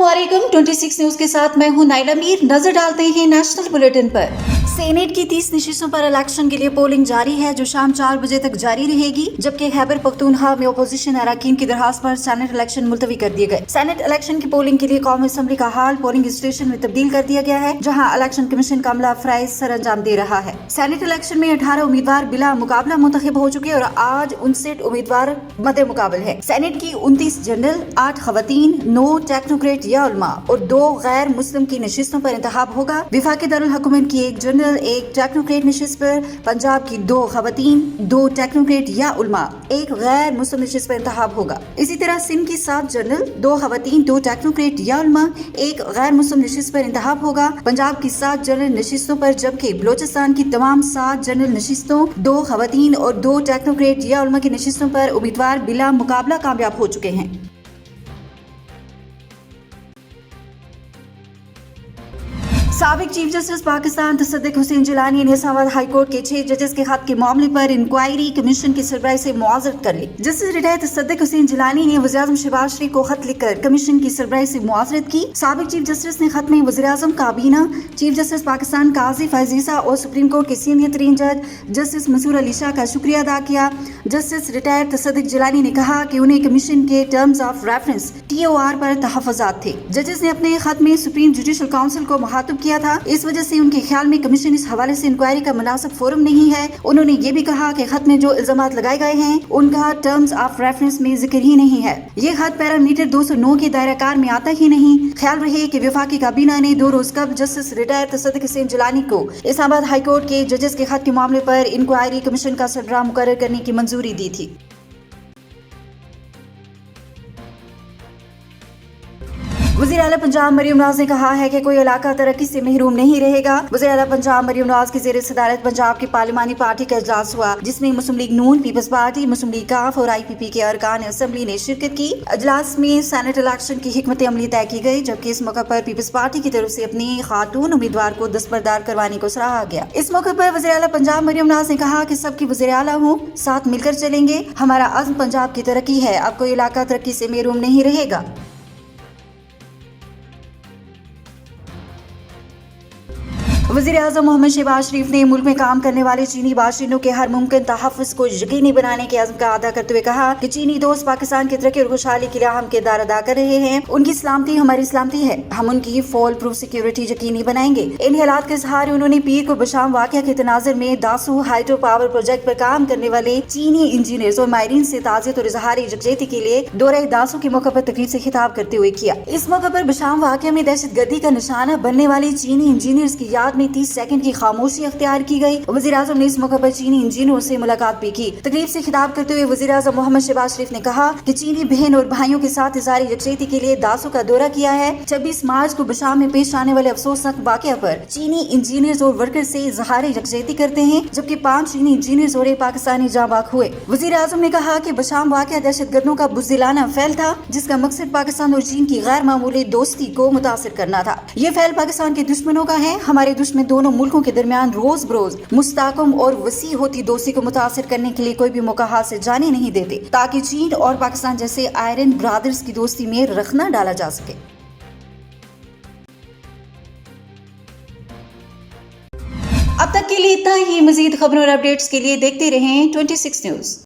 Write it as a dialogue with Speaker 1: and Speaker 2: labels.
Speaker 1: अस्सलामुअलैकुम 26 न्यूज के साथ मैं हूं नाइला मीर। नजर डालते हैं नेशनल बुलेटिन पर। सेनेट की 30 नशिस्तों पर इलेक्शन के लिए पोलिंग जारी है, जो शाम 4 बजे तक जारी रहेगी। जबकि खैबर पख्तूनख्वा में अपोजिशन अरकान की दरखास्त पर सेनेट इलेक्शन मुलतवी कर दिए गए। सेनेट इलेक्शन की पोलिंग के लिए कौमी असम्बली का हाल पोलिंग स्टेशन में तब्दील कर दिया गया है, जहां इलेक्शन कमीशन का अमला फराइज सर अंजाम दे रहा है। सेनेट इलेक्शन में 18 उम्मीदवार बिला मुकाबला मुंतखब हो चुके और आज 59 उम्मीदवार मद्दे मुकाबल है। सेनेट की 29 जनरल, 8 खवातीन, 9 टेक्नोक्रेट या उलमा और 2 गैर मुस्लिम की नशिस्तों पर इंतखाब होगा। विफाकी दारुल हुकूमत की 1 जनरल, 1 टेक्नोक्रेट नशिस्त पर, पंजाब की 2 खवातीन, 2 टेक्नोक्रेट या उलमा, 1 गैर मुस्लिम नशिस्त पर इंतखाब होगा। इसी तरह सिंध की 7 जनरल, 2 खवातीन, 2 टेक्नोक्रेट या उलमा, 1 गैर मुस्लिम नशिस्त पर इंतखाब होगा। पंजाब की 7 जनरल नशिस्तों पर, जबकि बलोचिस्तान की तमाम 7 जनरल नशिस्तों, 2 खवातीन और 2 टेक्नोक्रेट या उलमा की नशिस्तों पर उम्मीदवार बिला मुकाबला कामयाब हो चुके हैं। साबिक चीफ जस्टिस पाकिस्तान तसद्दुक हुसैन जिलानी ने इस्लामाबाद हाई कोर्ट के 6 जजेस के खत के मामले पर इंक्वायरी कमीशन की सरबराही से मुआवजत कर ली। जस्टिस रिटायर्ड तसद्दुक हुसैन जिलानी ने वज़ीर-ए-आज़म शहबाज शरीफ को खत लिखकर कमीशन की सरबराही से मुआवजत की। साबिक चीफ जस्टिस ने खत में वज़ीर-ए-आज़म काबीना, चीफ जस्टिस पाकिस्तान काजी फैज़ ईसा और सुप्रीम कोर्ट के सीनियर तरीन जज जस्टिस मंसूर अली शाह का शुक्रिया अदा किया। जस्टिस रिटायर्ड तसद्दुक जिलानी ने कहा कि उन्हें कमीशन के टर्म्स ऑफ रेफरेंस TOR पर तहफ़्फ़ुज़ात थे। जजेस ने अपने खत में सुप्रीम जुडिशल काउंसिल को मुखातिब किया था। इस वजह से उनके ख्याल में कमीशन इस हवाले से इंक्वायरी का मुनासिब फोरम नहीं है। उन्होंने ये भी कहा कि खत में जो इल्जामात लगाए गए हैं उनका टर्म्स ऑफ रेफरेंस में जिक्र ही नहीं है। ये खत पैरामीटर 209 के दायरा कार में आता ही नहीं। ख्याल रहे कि वफाकी काबीना ने 2 रोज कब जस्टिस रिटायर्ड तसद्दुक हुसैन जिलानी को इस्लामाबाद हाई कोर्ट के जजेस के खत के मामले पर इंक्वायरी कमीशन का सरबराह मुकर्रर करने की मंजूरी दी थी। वज़ीर आला पंजाब मरियम नवाज ने कहा है कि कोई इलाका तरक्की से महरूम नहीं रहेगा। वज़ीर आला पंजाब मरियम नवाज की ज़ेर सदारत पंजाब की पार्लिमानी पार्टी का इजलास हुआ, जिसमें मुस्लिम लीग नून, पीपल्स पार्टी, मुस्लिम लीग काफ और IPP के अरकान असम्बली ने शिरकत की। इजलास में सेनेट इलेक्शन की हिकमत अमली तय की गई, जबकि इस मौके पर पीपल्स पार्टी की तरफ से अपनी खातून उम्मीदवार को दस्तबरदार करवाने को सराहा गया। इस मौके पर वज़ीर आला पंजाब मरियम नवाज ने कहा कि सबकी वज़ीर आला हो, साथ मिलकर चलेंगे। हमारा अज़्म पंजाब की तरक्की है, अब कोई इलाका तरक्की से महरूम नहीं रहेगा। वज़ीर-ए-आज़म मोहम्मद शहबाज शरीफ ने मुल्क में काम करने वाले चीनी बाशिंदों के हर मुमकिन तहफ़्फ़ुज़ को यकीनी बनाने के अज़्म का अदा करते हुए कहा कि चीनी दोस्त पाकिस्तान की तरक्की और खुशहाली के लिए अहम किरदार अदा कर रहे हैं। उनकी सलामती हमारी सलामती है, हम उनकी फॉल प्रूफ सिक्योरिटी यकीनी बनाएंगे। इन हालात के सहारे उन्होंने पीर को बशाम वाक़या के तनाज़ुर में दासू हाइड्रो पावर प्रोजेक्ट पर काम करने वाले चीनी इंजीनियर्स और माहिरीन से ताज़ियत और इज़हार यकजहती के लिए दौरे दासू के मौके पर तकरीब से खिताब करते हुए किया। इस मौके पर बशाम वाक़या में दहशतगर्दी का निशाना बनने वाले चीनी इंजीनियर्स की याद में 30 सेकंड की खामोशी अख्तियार की गई। वज़ीर-ए-आज़म ने इस मौके पर चीनी इंजीनियरों से मुलाकात भी की। तकरीब से खिताब करते हुए वज़ीर-ए-आज़म मोहम्मद शहबाज शरीफ ने कहा कि चीनी बहन और भाइयों के साथ इज़हार यकजहती के लिए दासू का दौरा किया है। 26 मार्च को बशाम में पेश आने वाले अफसोसनाक वाक़या पर चीनी इंजीनियर्स और वर्कर्स से इज़हार यकजहती करते हैं, जबकि 5 चीनी इंजीनियर्स और 1 पाकिस्तानी जाँ बाग हुए। वज़ीर-ए-आज़म ने कहा कि बशाम वाक़या दहशतगर्दों का बुज़दिलाना फैल था, जिसका मकसद पाकिस्तान और चीन की गैर मामूली दोस्ती को मुतासिर करना था। ये फैल पाकिस्तान के दुश्मनों का है। हमारे दुश्मन दोनों मुल्कों के दरमियान रोज बरोज मुस्तहकम और वसी होती दोस्ती को मुतासिर करने के लिए कोई भी मौका हाथ से जाने नहीं देते, ताकि चीन और पाकिस्तान जैसे आयरन ब्रदर्स की दोस्ती में रखना डाला जा सके। अब तक के लिए इतना ही। मजीद खबरों और अपडेट्स के लिए देखते रहें 26 न्यूज।